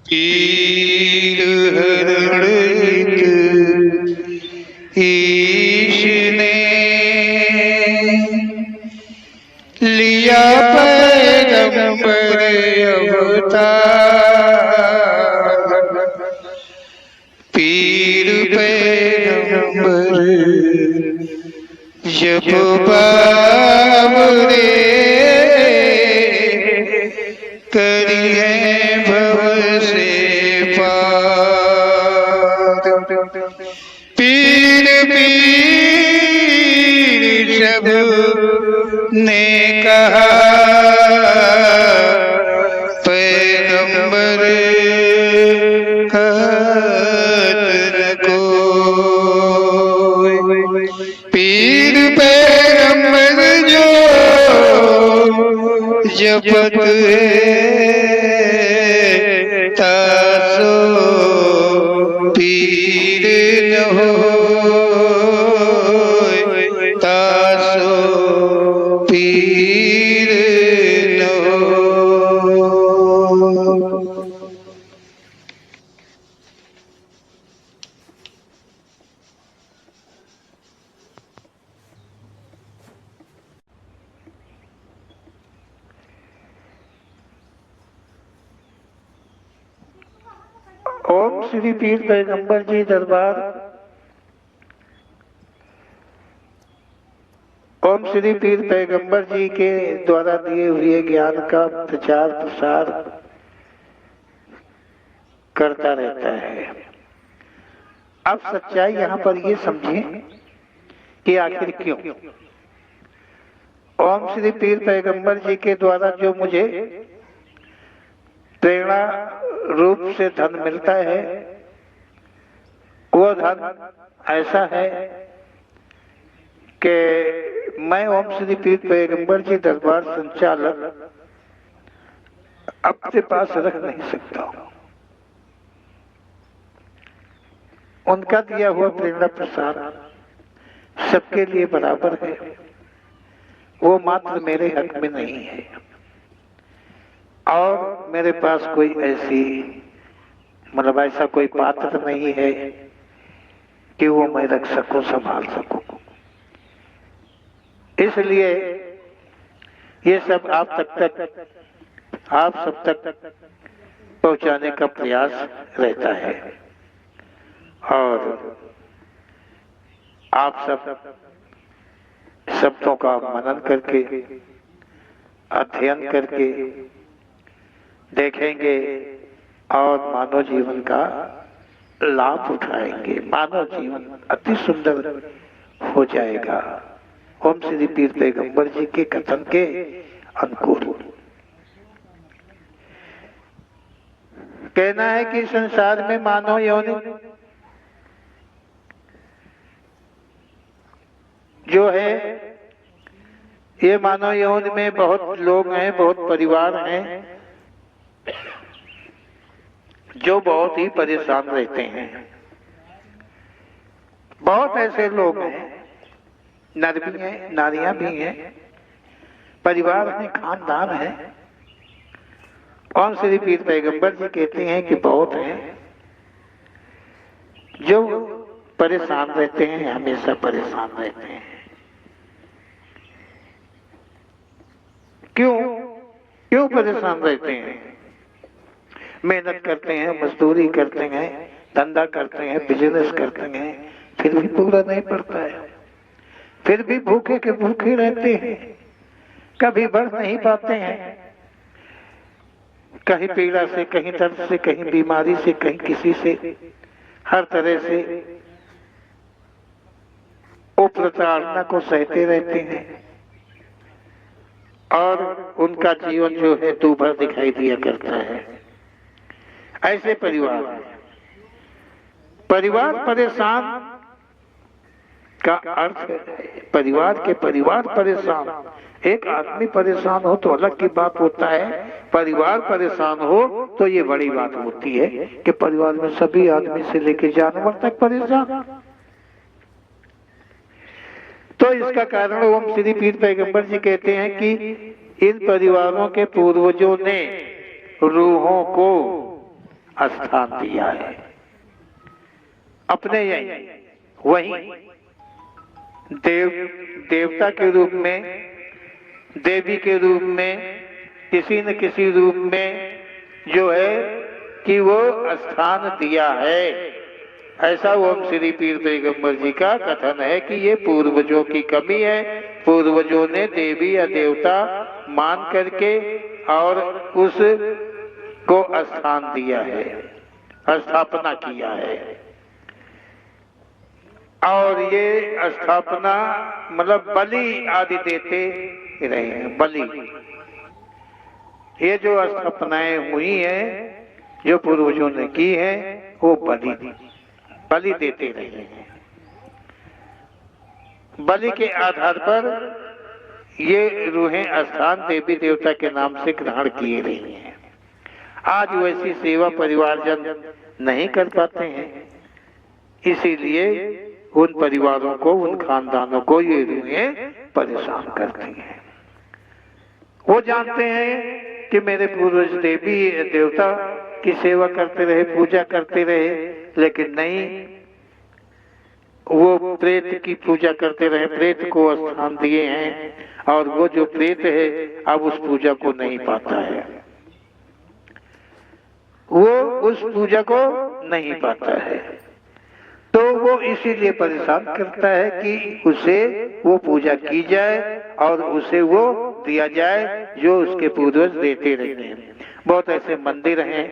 पीर हरणित ईश ने लिया पैगंबर अवतार। पीर पैगंबर जब बाबरे करिए भव से पार। पीर पीर सब ने कहा पैगंबर कहत न कोई। पीर पैगंबर जो जपत तासो पीर न होय, तासो पीर न होय। ओम श्री पीर पैगंबर जी दरबार। ओम श्री पीर पैगंबर जी के द्वारा दिए हुए ज्ञान का प्रचार प्रसार करता रहता है। अब सच्चाई यहाँ पर ये समझें कि आखिर क्यों ओम श्री पीर पैगंबर जी के द्वारा जो मुझे प्रेरणा रूप से धन मिलता है, वो धन ऐसा है कि मैं ओम श्री पीर पैगंबर जी दरबार संचालक अपने पास रख नहीं सकता हूं। उनका दिया हुआ प्रेरणा प्रसार सबके लिए बराबर है, वो मात्र मेरे हक में नहीं है। और मेरे पास कोई ऐसी मतलब ऐसा कोई पात्र नहीं है कि वो मैं रख सकूं, संभाल सकूं। इसलिए ये सब आप सब तक पहुंचाने का प्रयास रहता है। और आप सब शब्दों का मनन करके अध्ययन करके देखेंगे और मानव जीवन का लाभ उठाएंगे। मानव जीवन अति सुंदर हो जाएगा ओम श्री पीर पैगंबर जी के कथन के अनुकूल। कहना है कि संसार में मानव योनि जो है, ये मानव योनि में बहुत लोग हैं, बहुत परिवार हैं जो बहुत ही परेशान रहते हैं। बहुत ऐसे लोग हैं, नर भी हैं, नारियां भी हैं, परिवार हैं, खानदान हैं। ओम श्री पीर पैगंबर जी कहते हैं कि बहुत हैं जो परेशान रहते हैं, हमेशा परेशान रहते हैं। क्यों परेशान रहते हैं? मेहनत करते हैं, मजदूरी करते हैं, धंधा करते हैं, बिजनेस करते हैं, फिर भी पूरा नहीं पड़ता है। फिर भी भूखे के भूखे रहते हैं, कभी बढ़ नहीं पाते हैं। कहीं पीड़ा से, कहीं दर्द से, कहीं बीमारी से, कहीं किसी से, हर तरह से उपताड़ना को सहते रहते हैं और उनका जीवन जो है दूभर दिखाई दिया करता है। ऐसे परिवार परेशान का अर्थ है परिवार के परिवार परेशान। एक आदमी परेशान हो तो अलग की बात होता है, परिवार परेशान हो तो ये बड़ी बात होती है कि परिवार में सभी आदमी से लेकर जानवर तक परेशान। तो इसका कारण ओम श्री पीर पैगंबर जी कहते हैं कि इन परिवारों के पूर्वजों ने रूहों को स्थान दिया है। अपने यही वही देवता के रूप में, देवी के रूप में, किसी न किसी रूप में जो है कि वो स्थान दिया है। ऐसा ओम श्री पीर पैगंबर जी का कथन है कि ये पूर्वजों की कमी है। पूर्वजों ने देवी या देवता मान करके और उस को स्थान दिया है, स्थापना किया है। और ये स्थापना मतलब बलि आदि देते रहे हैं। बलि, ये जो स्थापनाएं हुई हैं जो पूर्वजों ने की है वो बलि देते रहे हैं। बलि के आधार पर ये रूहें स्थान देवी देवता के नाम से ग्रहण किए रही हैं। आज वैसी सेवा परिवारजन नहीं कर पाते हैं, इसीलिए उन परिवारों को, उन खानदानों को ये रूहें परेशान करती हैं। वो जानते हैं कि मेरे पूर्वज देवी देवता की सेवा करते रहे, पूजा करते रहे, लेकिन नहीं, वो प्रेत की पूजा करते रहे, प्रेत को स्थान दिए हैं और वो जो प्रेत है अब उस पूजा को नहीं पाता है, वो उस पूजा को नहीं पाता है। तो वो इसीलिए परेशान करता है कि उसे वो पूजा की जाए और उसे वो दिया जाए जो उसके पूर्वज देते रहते हैं। बहुत ऐसे मंदिर हैं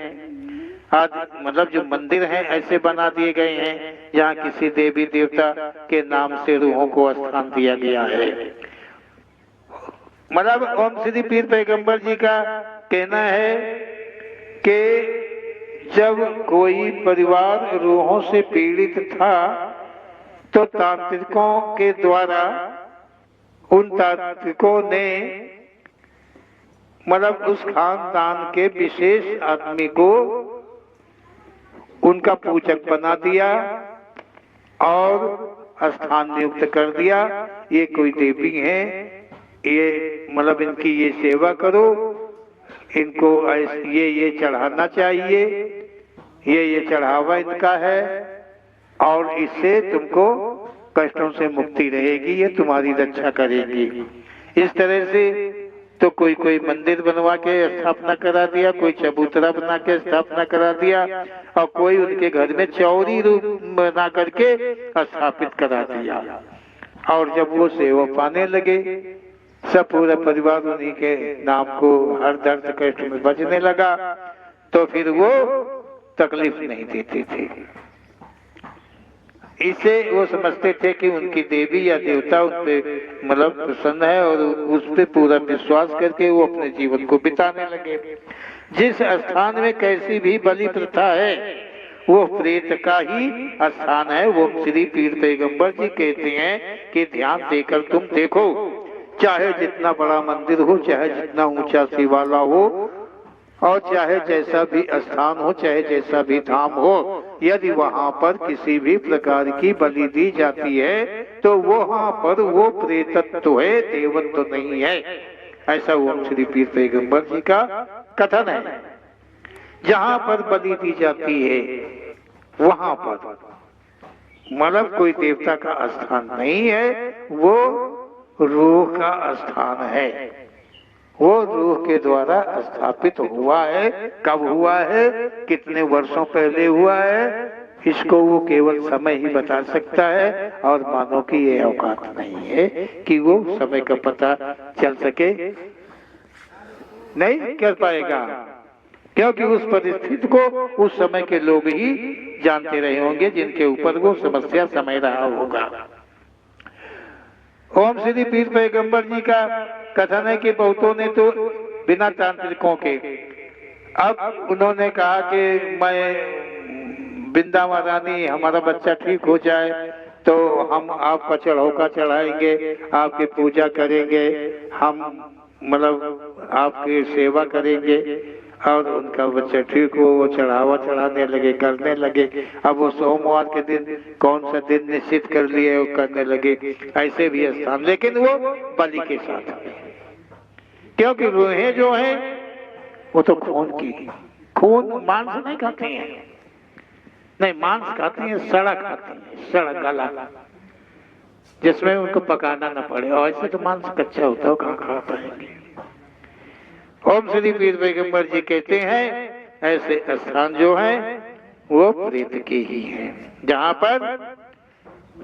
आज, मतलब जो मंदिर हैं ऐसे बना दिए गए हैं जहाँ किसी देवी देवता के नाम से रूहों को स्थान दिया गया है। मतलब ओम श्री पीर पैगंबर जी का कहना है कि जब कोई परिवार रूहों से पीड़ित था तो तांत्रिकों के द्वारा उन तांत्रिकों ने मतलब उस खानदान के विशेष आदमी को उनका पूजक बना दिया और स्थान नियुक्त कर दिया। ये कोई देवी है, ये मतलब इनकी ये सेवा करो, इनको ये चढ़ाना चाहिए, ये चढ़ावा इनका है और इससे तुमको कष्टों से मुक्ति रहेगी, ये तुम्हारी रक्षा करेगी। इस तरह से तो कोई मंदिर बनवा के स्थापना करा दिया, कोई चबूतरा बना के स्थापना करा दिया और कोई उनके घर में चौरी रूप बना करके स्थापित करा दिया। और जब वो सेवा पाने लगे, सब पूरा परिवार उन्हीं के नाम को हर दर्द कष्ट में बचने लगा, तो फिर वो तकलीफ नहीं देते थे। इसे वो समझते थे कि उनकी देवी या देवता उन पे मतलब प्रसन्न है और उस पे पूरा विश्वास करके वो अपने जीवन को बिताने लगे। जिस स्थान में कैसी भी बलि प्रथा है वो प्रेत का ही स्थान है। वो श्री पीर पैगंबर जी कहते हैं कि ध्यान देकर तुम देखो, चाहे जितना बड़ा मंदिर हो, चाहे जितना ऊंचा शिवाला हो और चाहे जैसा भी स्थान हो, चाहे जैसा भी धाम हो, यदि वहां पर किसी भी प्रकार की बलि दी जाती है तो वहां पर वो प्रेतत्व है, देवत्व नहीं है। ऐसा ओम श्री पीर पैगंबर जी का कथन है। जहां पर बलि दी जाती है वहां पर मतलब कोई देवता का स्थान नहीं है, वो रूह का स्थान है। वो रूह के द्वारा स्थापित हुआ है। कब हुआ है, कितने वर्षों पहले हुआ है, इसको वो केवल समय ही बता सकता है और मानव की ये औकात नहीं है कि वो समय का पता चल सके, नहीं कर पाएगा, क्योंकि उस परिस्थिति को उस समय के लोग ही जानते रहे होंगे जिनके ऊपर वो समस्या समय रहा होगा। ओम श्री पीर पैगंबर जी का कथन है कि बहुतों ने तो बिना तांत्रिकों के, अब उन्होंने कहा कि मैं वृंदावन रानी हमारा बच्चा ठीक हो जाए तो हम आपका चढ़ौका चढ़ाएंगे, आपकी पूजा करेंगे, हम मतलब आपकी सेवा करेंगे और उनका बच्चा ठीक हो, वो चढ़ावा चढ़ाने लगे, करने लगे। अब वो सोमवार के दिन कौन सा दिन निश्चित कर लिए वो करने लगे, ऐसे भी स्थान, लेकिन वो बलि के साथ, क्योंकि रूहें जो हैं वो तो खून मांस नहीं खाते हैं, नहीं मांस खाते हैं, सड़ा खाते हैं, सड़ा गला जिसमें उनको पकाना न पड़े। और ऐसे तो मांस कच्चा होता है, कहाँ खा पाएंगे। ओम श्री पीर पैगंबर जी कहते हैं ऐसे स्थान जो है वो प्रेत के ही हैं, जहाँ पर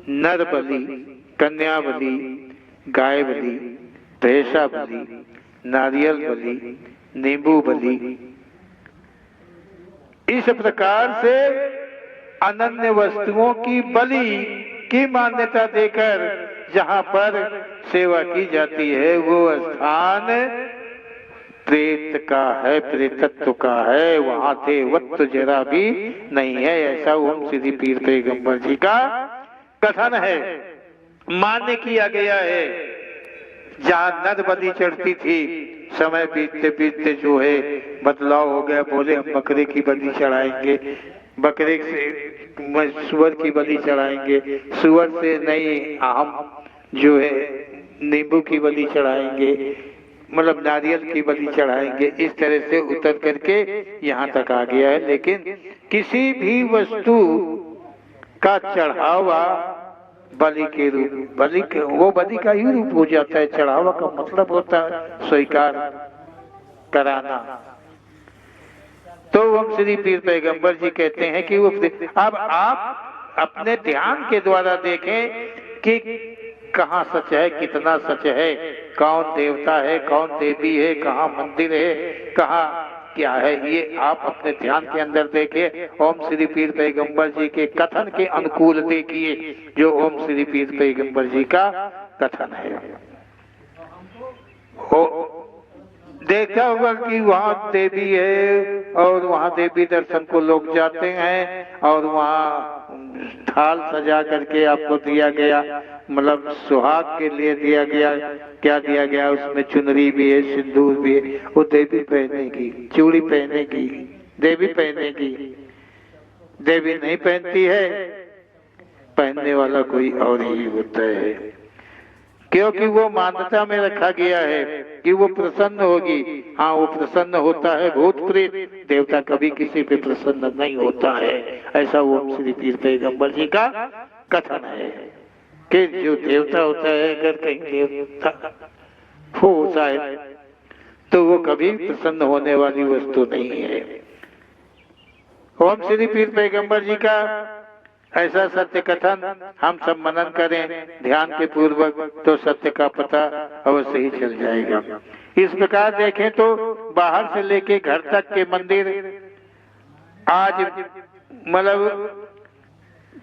नर बलि, कन्या बलि, गाय बलि, भैंसा बलि, नारियल बलि, नींबू बलि, इस प्रकार से अनन्य वस्तुओं की बलि की मान्यता देकर जहाँ पर सेवा की जाती है वो स्थान प्रेत का है, प्रेतत्व का है, वहां थे वक्त जरा भी नहीं है। ऐसा ओम श्री पीर पैगंबर जी का कथन है, मान्य किया गया है। जहाँ नर बलि चढ़ती थी, समय बीतते बीतते जो है बदलाव हो गया, बोले हम बकरे की बलि चढ़ाएंगे, बकरे से सुअर की बलि चढ़ाएंगे, सुअर से नहीं हम जो है नींबू की बलि चढ़ाएंगे, मतलब नारियल की बलि चढ़ाएंगे। इस तरह से उतर करके यहाँ तक आ गया है। लेकिन किसी भी वस्तु का चढ़ावा बलि के रूप, वो बलि का ही रूप हो जाता है। चढ़ावा का मतलब होता है स्वीकार कराना। तो हम श्री पीर पैगंबर जी कहते हैं कि वो, अब आप अपने ध्यान के द्वारा देखें कि कहाँ सच है, कितना सच है, कौन देवता है, कौन देवी है, कहाँ मंदिर है, कहाँ क्या है, ये आप अपने ध्यान के अंदर देखिए। ओम श्री पीर पैगंबर जी के कथन के अनुकूल देखिए, जो ओम श्री पीर पैगंबर जी का कथन है। देखा होगा कि वहाँ देवी है और वहाँ देवी दर्शन को लोग जाते हैं और वहाँ थाल सजा करके आपको दिया गया, मतलब सुहाग के लिए दिया गया। क्या दिया गया उसमें? चुनरी भी है, सिंदूर भी है। वो देवी पहनेगी, चूड़ी पहनेगी, देवी पहनेगी। देवी नहीं पहनती है, पहनने वाला कोई और ही होता है, क्योंकि वो मान्यता में रखा गया है कि वो प्रसन्न होगी। हाँ, वो प्रसन्न होता है। भूत प्रेत देवता कभी किसी पे प्रसन्न नहीं होता है। ऐसा वो श्री पीर पैगंबर जी का कथन है कि जो देवता होता है, अगर कहीं देवता होता है तो वो कभी प्रसन्न होने वाली वस्तु नहीं है। ओम श्री पीर पैगंबर जी का ऐसा सत्य कथन हम सब मनन करें ध्यान के पूर्वक, तो सत्य का पता अवश्य ही चल जाएगा। इस प्रकार देखें तो बाहर से लेके घर तक के मंदिर आज मतलब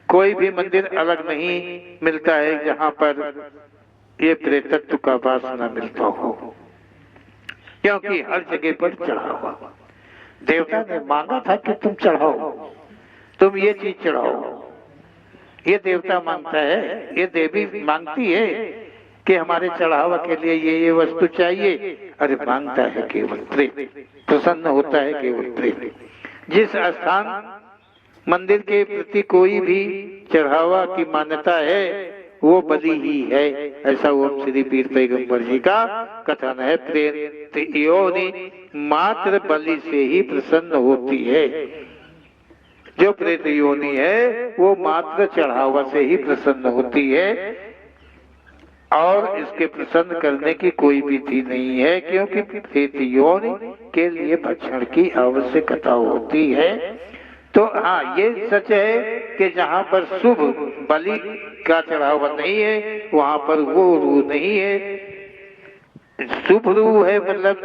कोई भी मंदिर अलग नहीं मिलता है जहाँ पर ये प्रेतत्व का वास न मिलता हो, क्योंकि हर जगह पर चढ़ावा। देवता ने मांगा था कि तुम चढ़ाओ, तुम ये चीज चढ़ाओ। ये देवता मांगता है, ये देवी मांगती है कि हमारे चढ़ावा के लिए ये वस्तु चाहिए। अरे मांगता है केवल प्रेत, प्रसन्न होता है केवल प्रेत। जिस स्थान मंदिर के प्रति कोई भी चढ़ावा की मान्यता है वो बलि ही है। ऐसा ओम श्री पीर पैगंबर जी का कथन है। प्रेत योनि मात्र बलि से ही प्रसन्न होती है। जो प्रेत योनि है वो मात्र चढ़ावा से ही प्रसन्न होती है और इसके प्रसन्न करने की कोई विधि नहीं है, क्योंकि प्रेत योनि के लिए भक्षण की आवश्यकता होती है। तो हाँ, ये सच है कि जहाँ पर शुभ बलि का चढ़ावा नहीं है वहाँ पर वो रूह नहीं है। शुभ रूह है, मतलब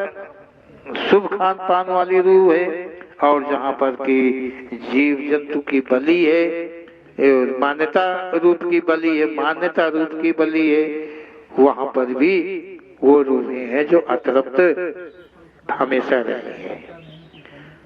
शुभ खान पान वाली रूह है। और जहाँ पर की जीव जंतु की बलि है, मान्यता रूप की बलि है, मान्यता रूप की बलि है, वहाँ पर भी वो रूहें हैं जो अतृप्त हमेशा रही है।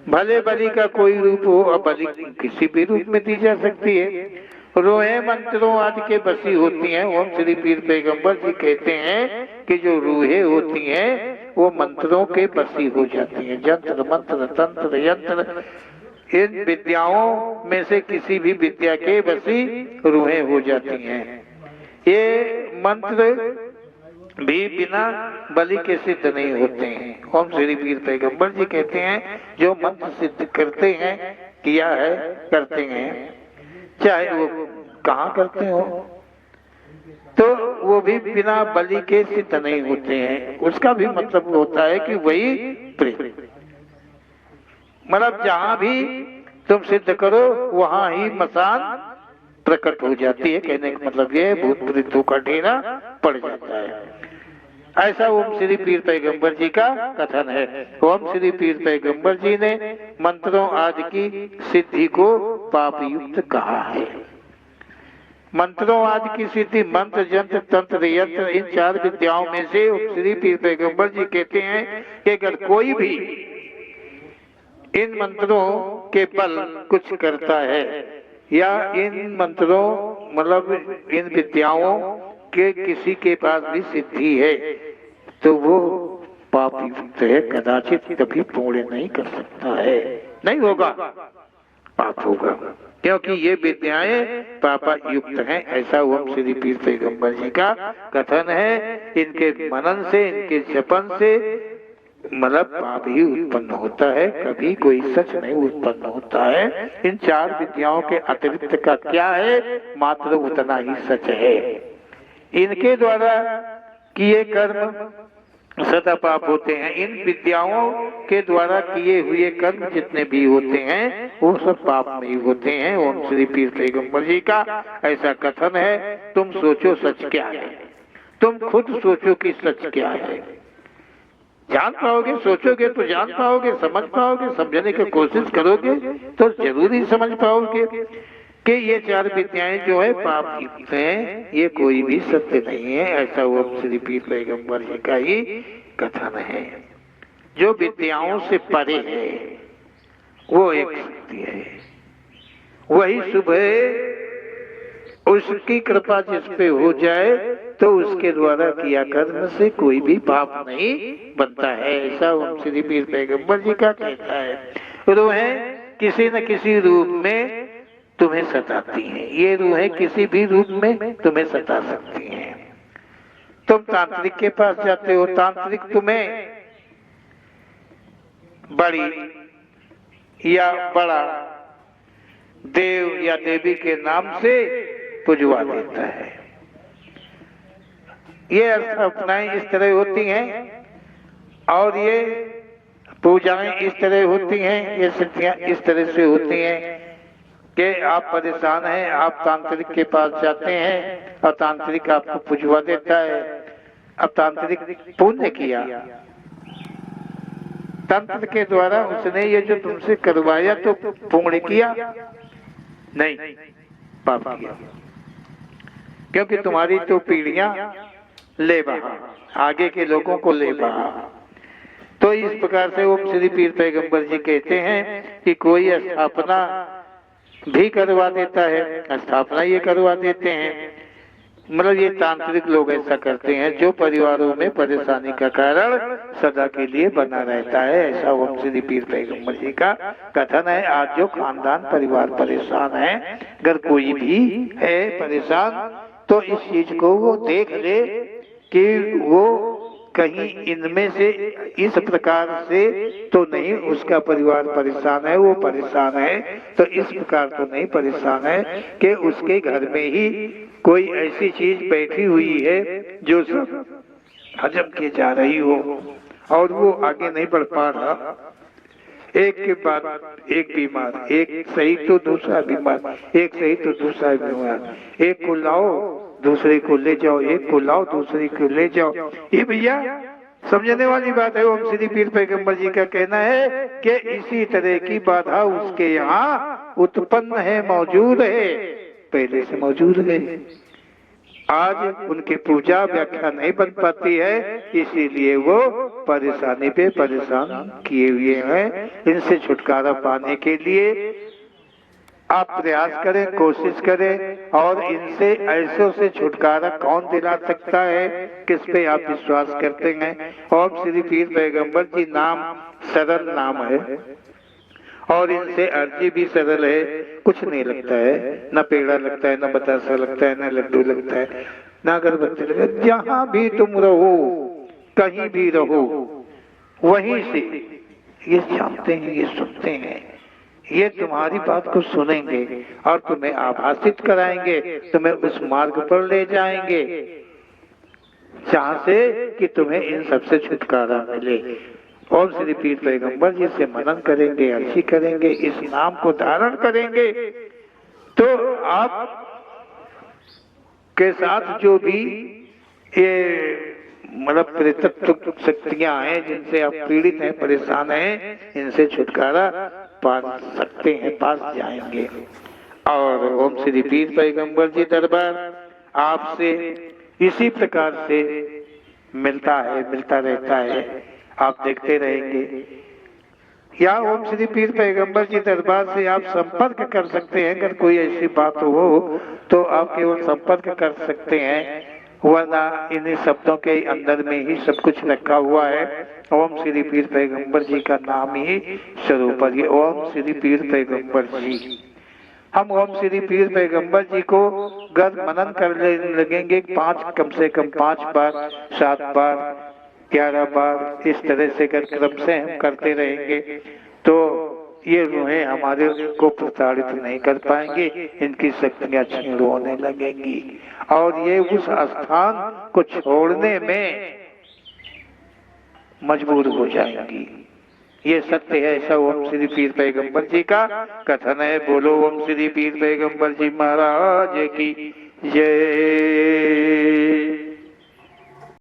भले बलि का कोई रूप हो, और बलि किसी भी रूप में दी जा सकती है। रूहें मंत्रों आदि के बसी होती हैं। ओम श्री पीर पैगंबर जी कहते हैं कि जो रूहें होती हैं वो मंत्रों के बसी हो जाती हैं। जंत्र मंत्र तंत्र यंत्र, इन विद्याओं में से किसी भी विद्या के बसी रूहें हो जाती हैं। ये मंत्र भी बिना बलि के सिद्ध नहीं होते हैं। ओम श्री पीर पैगंबर जी कहते हैं जो मंत्र सिद्ध करते हैं, किया है, करते हैं, चाहे वो कहाँ करते हो, तो वो भी बिना बलि के सिद्ध नहीं होते हैं। उसका भी मतलब होता है कि वही प्रेम, मतलब जहां भी तुम सिद्ध करो वहां ही मसान प्रकट हो जाती है। कहने का मतलब ये भूत प्रेतों का डेरा पड़ जाता है। ऐसा ओम श्री पीर पैगंबर जी का कथन है। ओम श्री पीर पैगंबर जी ने मंत्रों आदि की सिद्धि को पाप युक्त कहा है। मंत्रों आदि की सिद्धि, मंत्र, यंत्र, तंत्र, यंत्र, इन 4 विद्याओं में से ओम श्री पीर पैगंबर जी कहते हैं कि अगर कोई भी इन मंत्रों के बल कुछ करता है या इन मंत्रों मतलब इन विद्याओं के किसी के पास भी सिद्धि है तो वो पाप युक्त है, कदाचित कभी पूर्ण नहीं कर सकता है, नहीं होगा, पाप होगा, क्योंकि ये विद्याएं पापा युक्त हैं। ऐसा ओम श्री पीर पैगंबर जी का कथन है। इनके मनन से, इनके जपन से मतलब पाप ही उत्पन्न होता है, कभी कोई सच नहीं उत्पन्न होता है। इन 4 विद्याओं के अतिरिक्त का क्या है, मात्र उतना ही सच है। इनके द्वारा किए कर्म सदा पाप होते हैं। इन विद्याओं के द्वारा किए हुए कर्म जितने भी होते हैं वो सब पाप में ही होते हैं। ओम श्री पीर पैगंबर जी का ऐसा कथन है। तुम सोचो सच क्या है, तुम खुद सोचो कि सच क्या है। जान पाओगे, सोचोगे तो जान पाओगे, समझ पाओगे, समझने की कोशिश करोगे तो जरूर ही समझ पाओगे कि ये 4 विद्याएं जो है पाप युक्त हैं, ये कोई भी सत्य नहीं है। ऐसा ओम श्री पीर पैगंबर जी का ही कथन है। जो विद्याओं से परे है वो एक शक्ति है, वही सुबह उसकी कृपा जिस पे हो जाए तो उसके द्वारा किया कर्म से कोई भी पाप नहीं बनता है। ऐसा ओम श्री पीर पैगंबर जी का कहता है। रूहें किसी न किसी रूप में तुम्हें सताती हैं, ये रूहें किसी भी रूप में तुम्हें सता सकती हैं। तुम तांत्रिक के पास जाते हो, तांत्रिक तुम्हें बड़ी या बड़ा देव या देवी के नाम से पुजवा देता है। ये अर्थनाएं इस तरह होती हैं और ये पूजाएं इस तरह होती हैं, ये सिद्धियां इस तरह से होती हैं कि आप परेशान हैं, आप तांत्रिक के पास जाते हैं और तांत्रिक आपको पुजवा देता है। अब तांत्रिक पुण्य किया, तंत्र के द्वारा उसने ये जो तुमसे करवाया तो पुण्य किया नहीं, पाप किया, क्योंकि तुम्हारी तो पीढ़ियां ले बहा, आगे के लोगों को ले बहा। तो इस प्रकार से ओम श्री पीर पैगंबर जी कहते हैं कि कोई स्थापना भी करवा देता है, स्थापना ये करवा देते हैं, मतलब ये तांत्रिक लोग ऐसा करते हैं जो परिवारों में परेशानी का कारण सदा के लिए बना रहता है। ऐसा ओम श्री पीर पैगंबर जी का कथन है। आज जो खानदान परिवार परेशान है, अगर कोई भी है परेशान तो इस चीज को वो देख ले कि वो कहीं इनमें से इस प्रकार से तो नहीं उसका परिवार परेशान है, वो परेशान है तो इस प्रकार तो नहीं परेशान है कि उसके घर में ही कोई ऐसी चीज बैठी हुई है जो सब हजम की जा रही हो और वो आगे नहीं बढ़ पा रहा। एक के बाद एक बीमार, एक सही तो दूसरा बीमार, एक सही तो दूसरा बीमार, एक को लाओ दूसरे को ले जाओ, एक को लाओ दूसरे को ले जाओ। ये भैया समझने वाली बात है। ओम श्री पीर पैगंबर जी का कहना है कि इसी तरह की बाधा उसके यहाँ उत्पन्न है, मौजूद है, पहले से मौजूद है। आज उनकी पूजा व्याख्या नहीं बन पाती है, इसीलिए वो परेशानी पे परेशान किए हुए हैं। इनसे छुटकारा पाने के लिए आप प्रयास करें, कोशिश करें और इनसे ऐसों से छुटकारा कौन दिला सकता है, किस पे आप विश्वास करते हैं। ओम श्री पीर पैगंबर जी नाम सरल नाम है और इनसे अर्जी भी सरल है, कुछ नहीं लगता है, न पेड़ा लगता है, न बतासा लगता है, न लड्डू लगता है, ना अगरबत्ती लगे, जहां भी तुम रहो, कहीं भी रहो, वहीं से ये जानते हैं, ये सुनते हैं, ये तुम्हारी बात को सुनेंगे और तुम्हें आभासित कराएंगे, तुम्हें उस मार्ग पर ले जाएंगे जहां से कि तुम्हें इन सबसे छुटकारा मिले। ओम श्री पीर पैगंबर जी से मनन करेंगे, अर्जी करेंगे, इस नाम को धारण करेंगे, तो आप के साथ जो भी ये मतलब प्रेतत्व शक्तियां हैं जिनसे आप पीड़ित हैं, परेशान हैं, इनसे छुटकारा पा सकते हैं, पास जाएंगे। और ओम श्री पीर पैगंबर जी दरबार आपसे इसी प्रकार से मिलता है, मिलता रहता है, आप देखते रहेंगे। या ओम श्री पीर पैगंबर जी दरबार से आप संपर्क कर सकते हैं, अगर कोई ऐसी बात हो तो आप केवल संपर्क कर सकते हैं, वरना इन्हीं शब्दों के अंदर में ही सब कुछ रखा हुआ है। ओम श्री पीर पैगंबर जी का नाम ही स्वरूप है, ओम श्री पीर पैगंबर जी। हम ओम श्री पीर पैगंबर जी को घर मनन करने लगेंगे, कम से कम 5 बार, 7 बार, 11 बार, इस तरह से क्रम से हम करते रहेंगे तो ये रूहें हमारे को प्रताड़ित नहीं कर पाएंगे, इनकी शक्तियां क्षीण होने लगेंगी और ये उस स्थान को छोड़ने में मजबूर हो जाएंगी। ये सत्य है, ऐसा ओम श्री पीर पैगंबर जी का कथन है। बोलो ओम श्री पीर पैगंबर जी महाराज की जय।